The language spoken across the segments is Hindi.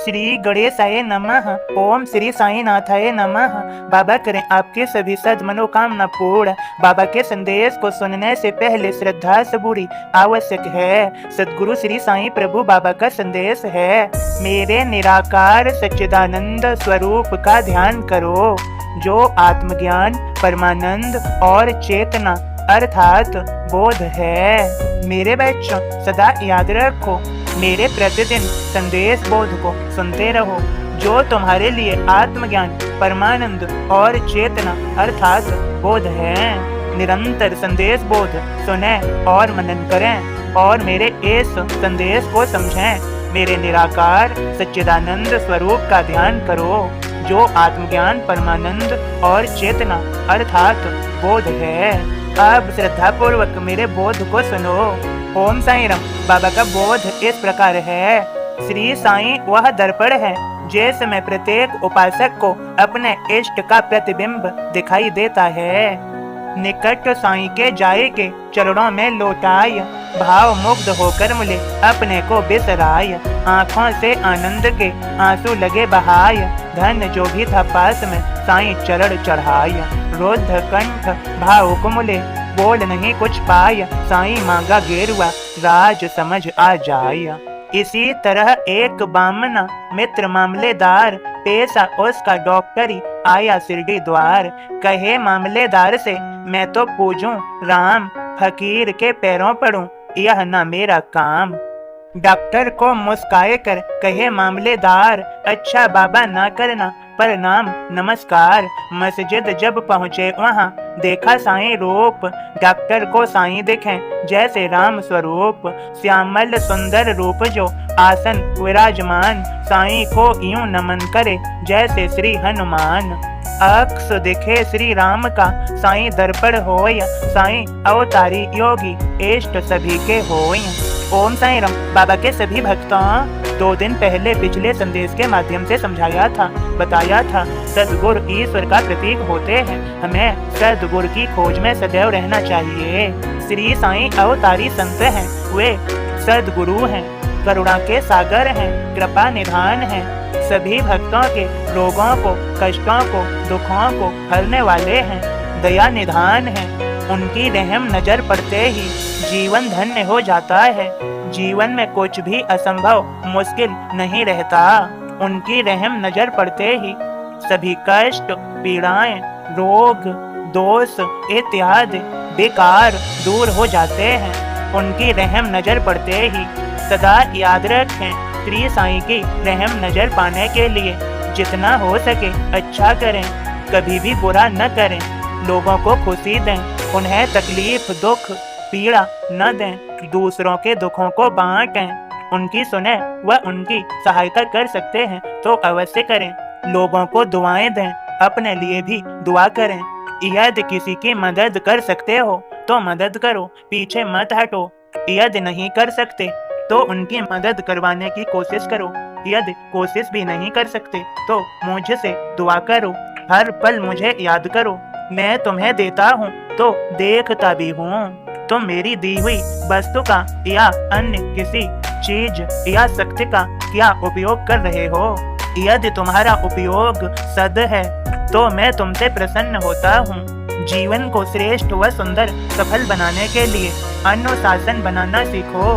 श्री गणेशाय नमः। ओम श्री साईनाथाय नमः। बाबा करें आपके सभी सद मनोकामना पूर्ण। बाबा के संदेश को सुनने से पहले श्रद्धा सबूरी आवश्यक है। सदगुरु श्री साईं प्रभु बाबा का संदेश है, मेरे निराकार सच्चिदानंद स्वरूप का ध्यान करो, जो आत्मज्ञान, परमानंद और चेतना अर्थात बोध है। मेरे बच्चों, सदा याद रखो, मेरे प्रतिदिन संदेश बोध को सुनते रहो, जो तुम्हारे लिए आत्मज्ञान, परमानंद और चेतना अर्थात बोध है। निरंतर संदेश बोध सुने और मनन करें और मेरे इस संदेश को समझें। मेरे निराकार सच्चिदानंद स्वरूप का ध्यान करो, जो आत्मज्ञान, परमानंद और चेतना अर्थात बोध है। अब श्रद्धा पूर्वक मेरे बोध को सुनो। ओम साईं राम। बाबा का बोध इस प्रकार है, श्री साईं वह दर्पण है जिसमें प्रत्येक उपासक को अपने इष्ट का प्रतिबिंब दिखाई देता है। निकट साईं के जाए के चरणों में लौटाय, भाव मुग्ध होकर मुझे अपने को बिसराय। आँखों से आनंद के आंसू लगे बहाय, धन जो भी था पास में साईं चरण चढ़ाय। रुद्ध कंठ भाव को मुले बोल नहीं कुछ पाय, साईं मांगा गेरुआ राज समझ आ जाय। इसी तरह एक बामना मित्र मामलेदार, पेशा उसका डॉक्टरी, आया शिरडी द्वार। कहे मामलेदार से मैं तो पूजूं राम, फकीर के पैरों पड़ूं यह ना मेरा काम। डॉक्टर को मुस्काए कर कहे मामलेदार, अच्छा बाबा ना करना प्रणाम नमस्कार। मस्जिद जब पहुँचे वहाँ देखा साईं रूप, डॉक्टर को साईं दिखें जैसे राम स्वरूप। श्यामल सुंदर रूप जो आसन विराजमान, साईं को यूं नमन करे जैसे श्री हनुमान। अक्स दिखे श्री राम का साईं दर्पण होय, साईं अवतारी योगी इष्ट सभी के होय। ओम साईं राम। बाबा के सभी भक्तों, 2 दिन पहले पिछले संदेश के माध्यम से समझाया था, बताया था, सद्गुरु ईश्वर का प्रतीक होते हैं। हमें सद्गुरु की खोज में सदैव रहना चाहिए। श्री साईं अवतारी संत हैं, वे सद्गुरु हैं, करुणा के सागर हैं, कृपा निधान हैं। सभी भक्तों के रोगों को, कष्टों को, दुखों को हरने वाले हैं, दया निधान हैं। उनकी रहम नजर पड़ते ही जीवन धन्य हो जाता है। जीवन में कुछ भी असंभव, मुश्किल नहीं रहता। उनकी रहम नजर पड़ते ही सभी कष्ट, पीड़ाएं, रोग, दोष इत्यादि बेकार दूर हो जाते हैं। उनकी रहम नजर पड़ते ही सदा याद रखें, श्री साईं की रहम नजर पाने के लिए जितना हो सके अच्छा करें, कभी भी बुरा न करें, लोगों को खुशी दें, उन्हें तकलीफ, दुख, पीड़ा न दें, दूसरों के दुखों को बांटें, उनकी सुने व उनकी सहायता कर सकते हैं तो अवश्य करें। लोगों को दुआएं दें, अपने लिए भी दुआ करें। यदि किसी की मदद कर सकते हो तो मदद करो, पीछे मत हटो। यदि नहीं कर सकते तो उनकी मदद करवाने की कोशिश करो। यदि कोशिश भी नहीं कर सकते तो मुझसे दुआ करो। हर पल मुझे याद करो, मैं तुम्हें देता हूँ तो देखता भी हूँ। तुम मेरी दी हुई वस्तु का या अन्य किसी चीज या शक्ति का क्या उपयोग कर रहे हो। यदि तुम्हारा उपयोग सद है तो मैं तुमसे प्रसन्न होता हूँ। जीवन को श्रेष्ठ व सुंदर सफल बनाने के लिए अनुशासन बनाना सीखो।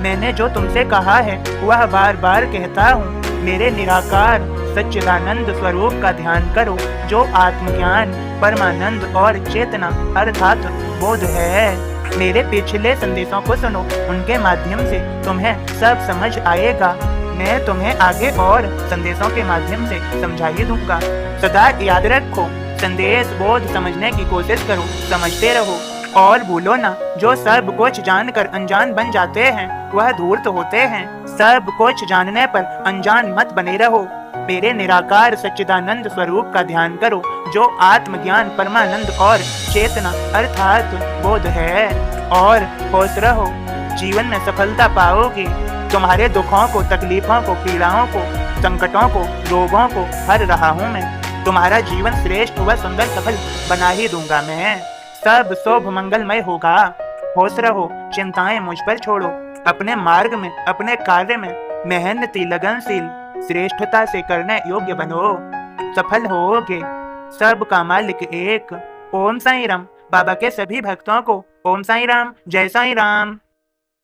मैंने जो तुमसे कहा है वह बार बार कहता हूँ, मेरे निराकार सच्चिदानंद स्वरूप का ध्यान करो, जो आत्मज्ञान, परमानंद और चेतना अर्थात बोध है। मेरे पिछले संदेशों को सुनो, उनके माध्यम से तुम्हें सब समझ आएगा। मैं तुम्हें आगे और संदेशों के माध्यम से समझा ही दूंगा। सदा याद रखो, संदेश बोध समझने की कोशिश करो, समझते रहो और भूलो ना, जो सब कुछ जानकर अनजान बन जाते हैं वह धूर्त होते हैं। सब कुछ जानने पर अनजान मत बने रहो। मेरे निराकार सच्चिदानंद स्वरूप का ध्यान करो, जो आत्मज्ञान, परमानंद और चेतना अर्थात बोध है, और खुश रहो। जीवन में सफलता पाओगे। तुम्हारे दुखों को, तकलीफों को, पीड़ाओं को, संकटों को, रोगों को हर रहा हूँ मैं। तुम्हारा जीवन श्रेष्ठ व सुंदर सफल बना ही दूंगा मैं। सब शुभ मंगलमय होगा। खुश रहो, चिंताएं मुझ पर छोड़ो। अपने मार्ग में, अपने कार्य में मेहनती, लगनशील, श्रेष्ठता से करने योग्य बनो, सफल होगे। सबका मालिक एक। ओम साईं राम। बाबा के सभी भक्तों को ओम साईं राम, जय साईं राम।